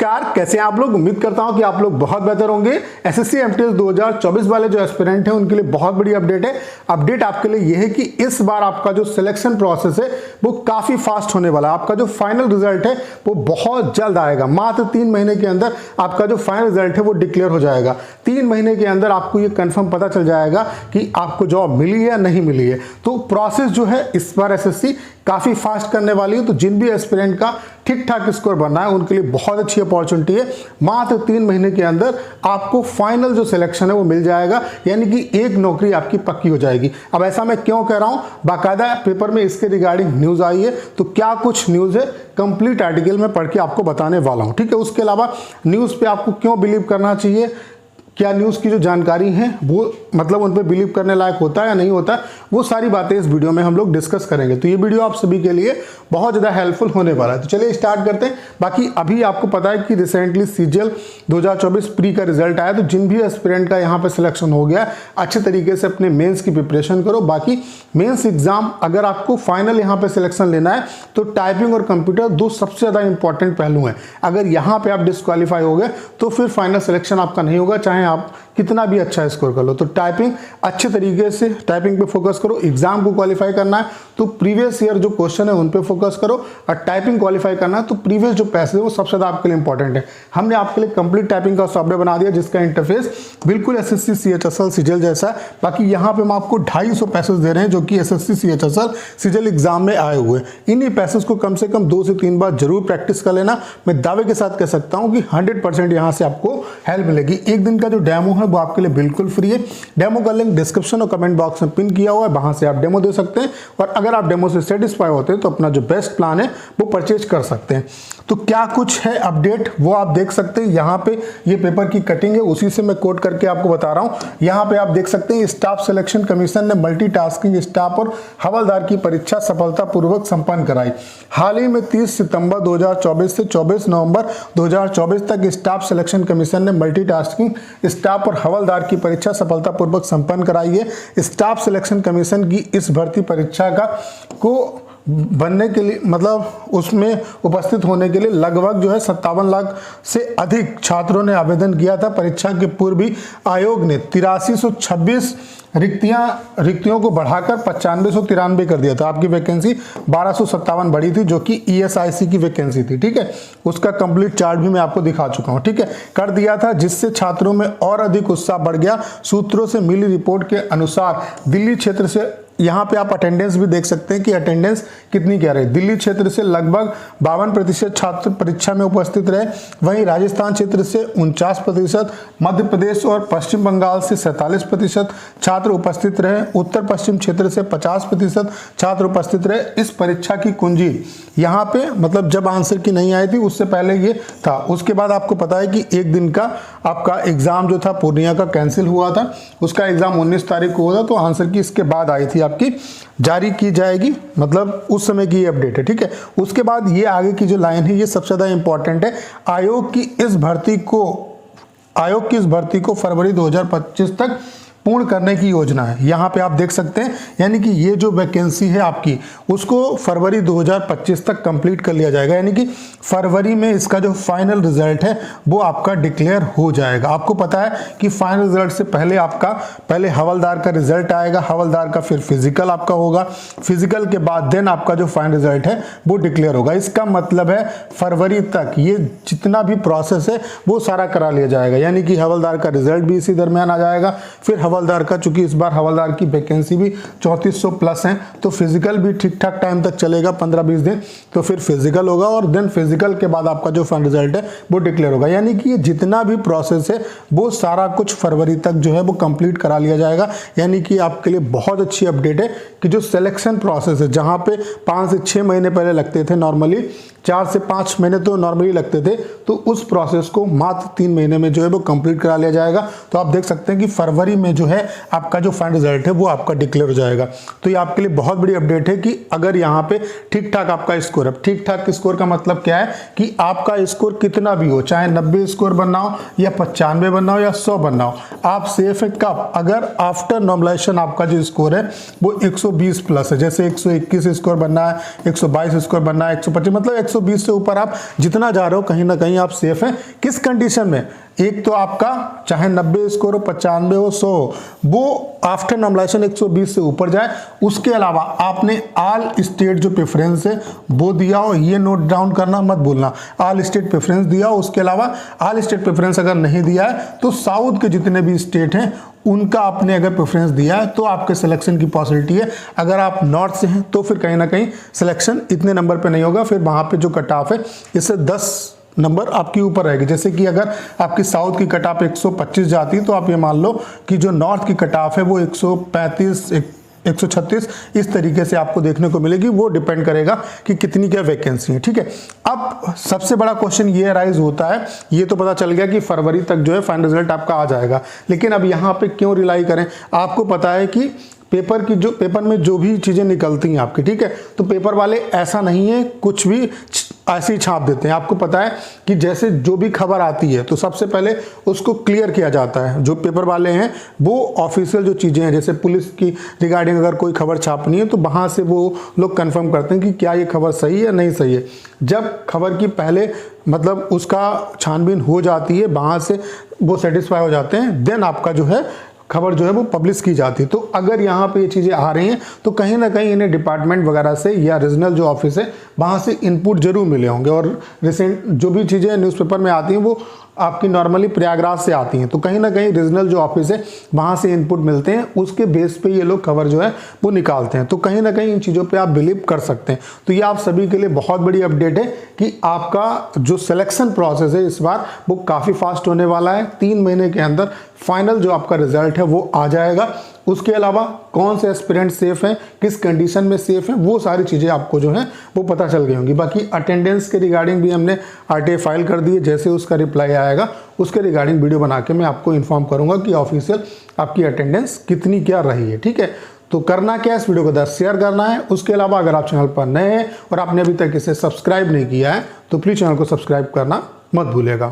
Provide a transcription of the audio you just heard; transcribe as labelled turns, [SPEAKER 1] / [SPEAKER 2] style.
[SPEAKER 1] नमस्कार, कैसे हैं आप लोग। उम्मीद करता हूं कि आप लोग बहुत बेहतर होंगे। एसएससी एमटीएस 2024 वाले जो एस्पिरेंट हैं उनके लिए बहुत बड़ी अपडेट है। अपडेट आपके लिए यह है कि इस बार आपका जो सिलेक्शन प्रोसेस है वो काफी फास्ट होने वाला है। आपका जो फाइनल रिजल्ट है वो बहुत जल्द आएगा। मात्र 3 महीने के अंदर आपका जो फाइनल रिजल्ट है वो डिक्लेयर हो जाएगा। 3 महीने के अंदर आपको ये कंफर्म पता चल जाएगा कि आपको जॉब मिली है या नहीं मिली है। तो प्रोसेस जो है इस बार एसएससी काफी फास्ट करने वाली है। तो जिन भी एस्पिरेंट का ठीक ठाक स्कोर बनना है उनके लिए बहुत अच्छी अपॉर्चुनिटी है। मात्र 3 महीने के अंदर आपको फाइनल जो सिलेक्शन है वो मिल जाएगा, यानी कि एक नौकरी आपकी पक्की हो जाएगी। अब ऐसा मैं क्यों कह रहा हूं, बाकायदा पेपर में इसके रिगार्डिंग न्यूज आई है। तो क्या कुछ न्यूज है, कंप्लीट आर्टिकल में पढ़ के आपको बताने वाला हूं। ठीक है, उसके अलावा न्यूज पे आपको क्यों बिलीव करना चाहिए, क्या न्यूज़ की जो जानकारी है वो मतलब उन पर बिलीव करने लायक होता है या नहीं होता, वो सारी बातें इस वीडियो में हम लोग डिस्कस करेंगे। तो ये वीडियो आप सभी के लिए बहुत ज़्यादा हेल्पफुल होने वाला है। तो चलिए स्टार्ट करते हैं। बाकी अभी आपको पता है कि रिसेंटली सीजीएल 2024 प्री का रिजल्ट आया। तो जिन भी एस्पिरेंट का यहाँ पे सिलेक्शन हो गया, अच्छे तरीके से अपने मेंस की प्रिपरेशन करो। बाकी मेंस एग्जाम अगर आपको फाइनल यहाँ पे सिलेक्शन लेना है तो टाइपिंग और कंप्यूटर दो सबसे ज़्यादा इंपॉर्टेंट पहलू हैं। अगर यहाँ पे आप डिस्क्वालीफाई हो गए तो फिर फाइनल सिलेक्शन आपका नहीं होगा, चाहे आप कितना भी अच्छा स्कोर कर लो। तो टाइपिंग अच्छे तरीके से टाइपिंग पे फोकस करो। एग्जाम को क्वालिफाई करना है तो प्रीवियस ईयर जो क्वेश्चन है उन पे फोकस करो, और टाइपिंग क्वालिफाई करना है तो प्रीवियस जो पैसेज है वो सबसे ज़्यादा आपके लिए इंपॉर्टेंट है। हमने आपके लिए कंप्लीट टाइपिंग का सॉफ्टवेयर बना दिया जिसका इंटरफेस बिल्कुल एसएससी सीएचएसएल सीजीएल जैसा है। बाकी यहाँ पे हम आपको 250 पैसेज दे रहे हैं जो कि एसएससी सीएचएसएल सीजीएल एग्जाम में आए हुए हैं। इन्हीं पैसेज को कम से कम 2 से 3 बार जरूर प्रैक्टिस कर लेना। मैं दावे के साथ कह सकता हूँ कि 100% यहाँ से आपको हेल्प मिलेगी। एक दिन का जो डेमो है वो आपके लिए बिल्कुल फ्री है। डेमो का लिंक डिस्क्रिप्शन और कमेंट बॉक्स में पिन किया हुआ है, वहां से आप डेमो दे सकते हैं। और अगर आप डेमो से सेटिस्फाई होते हैं तो अपना जो बेस्ट प्लान है वो परचेज कर सकते हैं। तो क्या कुछ है अपडेट वो आप देख सकते हैं। यहाँ पे ये पेपर की कटिंग है, उसी से मैं कोट करके आपको बता रहा हूँ। यहाँ पे आप देख सकते हैं स्टाफ सिलेक्शन कमीशन ने मल्टीटास्किंग स्टाफ और हवलदार की परीक्षा सफलतापूर्वक संपन्न कराई। हाल ही में 30 सितंबर 2024 से 24 नवंबर 2024 तक स्टाफ सिलेक्शन कमीशन ने मल्टीटास्किंग स्टाफ और हवलदार की परीक्षा सफलतापूर्वक संपन्न कराई है। स्टाफ सिलेक्शन कमीशन की इस भर्ती परीक्षा को बनने के लिए मतलब उसमें उपस्थित होने के लिए लगभग जो है 57 लाख से अधिक छात्रों ने आवेदन किया था। परीक्षा के पूर्व भी आयोग ने 8326 रिक्तियों को बढ़ाकर 9593 कर दिया था। आपकी वैकेंसी 1257 बढ़ी थी जो कि ईएसआईसी की वैकेंसी थी। ठीक है, उसका कंप्लीट चार्ट भी मैं आपको दिखा चुका हूं। ठीक है, कर दिया था, जिससे छात्रों में और अधिक उत्साह बढ़ गया। सूत्रों से मिली रिपोर्ट के अनुसार दिल्ली क्षेत्र से, यहाँ पे आप अटेंडेंस भी देख सकते हैं कि अटेंडेंस कितनी कह रहे हैं। दिल्ली क्षेत्र से लगभग 52% छात्र परीक्षा में उपस्थित रहे। वहीं राजस्थान क्षेत्र से 49%, मध्य प्रदेश और पश्चिम बंगाल से 47% छात्र उपस्थित रहे। उत्तर पश्चिम क्षेत्र से 50% छात्र उपस्थित रहे। इस परीक्षा की कुंजी यहाँ पे मतलब जब आंसर की नहीं आई थी उससे पहले ये था। उसके बाद आपको पता है कि एक दिन का आपका एग्जाम जो था पूर्णिया का कैंसिल हुआ था, उसका एग्जाम 19 तारीख को हुआ था। तो आंसर की इसके बाद आई थी आपकी जारी की जाएगी, मतलब उस समय की अपडेट है। ठीक है, उसके बाद ये आगे की जो लाइन है ये सबसे ज्यादा इंपॉर्टेंट है। आयोग की इस भर्ती को फरवरी 2025 तक पूर्ण करने की योजना है। यहाँ पे आप देख सकते हैं, यानी कि ये जो वैकेंसी है आपकी उसको फरवरी 2025 तक कंप्लीट कर लिया जाएगा। यानी कि फरवरी में इसका जो फाइनल रिजल्ट है वो आपका डिक्लेयर हो जाएगा। आपको पता है कि फाइनल रिजल्ट से पहले पहले हवलदार का रिजल्ट आएगा, हवलदार का फिर फिजिकल आपका होगा, फिजिकल के बाद देन आपका जो फाइनल रिजल्ट है वो डिक्लेयर होगा। इसका मतलब है फरवरी तक ये जितना भी प्रोसेस है वो सारा करा लिया जाएगा। यानी कि हवलदार का रिजल्ट भी इसी दरमियान आ जाएगा। फिर हवलदार का, चूंकि इस बार हवलदार की वैकेंसी भी 3400 प्लस है, तो फिजिकल भी ठीक ठाक टाइम तक चलेगा, 15-20 दिन। तो फिर फिजिकल होगा और देन फिजिकल के बाद आपका जो फाइनल रिजल्ट है वो डिक्लेयर होगा। यानी कि ये जितना भी प्रोसेस है वो सारा कुछ फरवरी तक जो है वो कंप्लीट करा लिया जाएगा। यानी कि आपके लिए बहुत अच्छी अपडेट है कि जो सिलेक्शन प्रोसेस है, जहां पे 5 से 6 महीने पहले लगते थे नॉर्मली, 4 से 5 महीने तो नॉर्मली लगते थे, तो उस प्रोसेस को मात्र 3 महीने में जो है वो कंप्लीट करा लिया जाएगा। तो आप देख सकते हैं कि फरवरी में जो है आपका जो फाइनल रिजल्ट है वो आपका डिक्लेयर हो जाएगा। तो ये आपके लिए बहुत बड़ी अपडेट है कि अगर यहाँ पे ठीक ठाक आपका स्कोर है, ठीक ठाक स्कोर का मतलब क्या है कि आपका स्कोर कितना भी हो, चाहे 90 स्कोर बनना हो या 95 बनना हो या 100 बनना हो, आप सेफ है कब? अगर आफ्टर नॉर्मलाइजेशन आपका जो स्कोर है वो 120 प्लस है। जैसे 121 स्कोर बनना है, 122 स्कोर बनना है, 125, मतलब 120 से ऊपर आप जितना जा रहे हो कहीं ना कहीं आप सेफ हैं। किस कंडीशन में? एक तो आपका चाहे 90 स्कोर हो, 95 हो, 100 हो, वो आफ्टर नॉर्मलाइजेशन 120 से ऊपर जाए। उसके अलावा आपने ऑल स्टेट जो प्रेफरेंस है वो दिया हो, ये नोट डाउन करना मत भूलना, ऑल स्टेट प्रेफरेंस दिया हो। उसके अलावा ऑल स्टेट प्रेफरेंस अगर नहीं दिया है तो साउथ के जितने भी स्टेट हैं उनका आपने अगर प्रेफरेंस दिया है तो आपके सिलेक्शन की पॉसिबिलिटी है। अगर आप नॉर्थ से हैं तो फिर कहीं ना कहीं सिलेक्शन इतने नंबर पे नहीं होगा, फिर वहाँ पे जो कट ऑफ है इससे 10 नंबर आपके ऊपर रहेगी। जैसे कि अगर आपकी साउथ की कट ऑफ 125 जाती है तो आप ये मान लो कि जो नॉर्थ की कट ऑफ है वो 135, 136 इस तरीके से आपको देखने को मिलेगी। वो डिपेंड करेगा कि कितनी क्या वैकेंसी है, ठीक है। अब सबसे बड़ा क्वेश्चन ये राइज होता है, ये तो पता चल गया कि फरवरी तक जो है फाइनल रिजल्ट आपका आ जाएगा, लेकिन अब यहाँ पे क्यों रिलाई करें? आपको पता है कि पेपर में जो भी चीज़ें निकलती हैं आपकी, ठीक है, तो पेपर वाले ऐसा नहीं है कुछ भी ऐसे ही छाप देते हैं। आपको पता है कि जैसे जो भी खबर आती है तो सबसे पहले उसको क्लियर किया जाता है। जो पेपर वाले हैं वो ऑफिशियल जो चीज़ें हैं, जैसे पुलिस की रिगार्डिंग अगर कोई खबर छापनी है तो वहाँ से वो लोग कंफर्म करते हैं कि क्या ये खबर सही है नहीं सही है। जब खबर की पहले मतलब उसका छानबीन हो जाती है, वहाँ से वो सेटिस्फाई हो जाते हैं, देन आपका जो है खबर जो है वो पब्लिश की जाती है। तो अगर यहाँ पे ये चीज़ें आ रही हैं तो कहीं ना कहीं इन्हें डिपार्टमेंट वगैरह से या रीजनल जो ऑफिस है वहाँ से इनपुट जरूर मिले होंगे। और रिसेंट जो भी चीज़ें न्यूज़पेपर में आती हैं वो आपकी नॉर्मली प्रयागराज से आती हैं, तो कहीं ना कहीं रीजनल जो ऑफिस है वहाँ से इनपुट मिलते हैं, उसके बेस पे ये लोग खबर जो है वो निकालते हैं। तो कहीं ना कहीं इन चीज़ों पे आप बिलीव कर सकते हैं। तो ये आप सभी के लिए बहुत बड़ी अपडेट है कि आपका जो सिलेक्शन प्रोसेस है इस बार वो काफ़ी फास्ट होने वाला है। 3 महीने के अंदर फाइनल जो आपका रिजल्ट है वो आ जाएगा। उसके अलावा कौन से एस्पिरेंट सेफ हैं, किस कंडीशन में सेफ हैं, वो सारी चीज़ें आपको जो है वो पता चल गई होंगी। बाकी अटेंडेंस के रिगार्डिंग भी हमने RTI फाइल कर दी है, जैसे उसका रिप्लाई आएगा उसके रिगार्डिंग वीडियो बना के मैं आपको इन्फॉर्म करूंगा कि ऑफिशियल आपकी अटेंडेंस कितनी क्या रही है, ठीक है। तो करना क्या है, इस वीडियो को 10 शेयर करना है। उसके अलावा अगर आप चैनल पर नए हैं और आपने अभी तक इसे सब्सक्राइब नहीं किया है तो प्लीज़ चैनल को सब्सक्राइब करना मत भूलिएगा।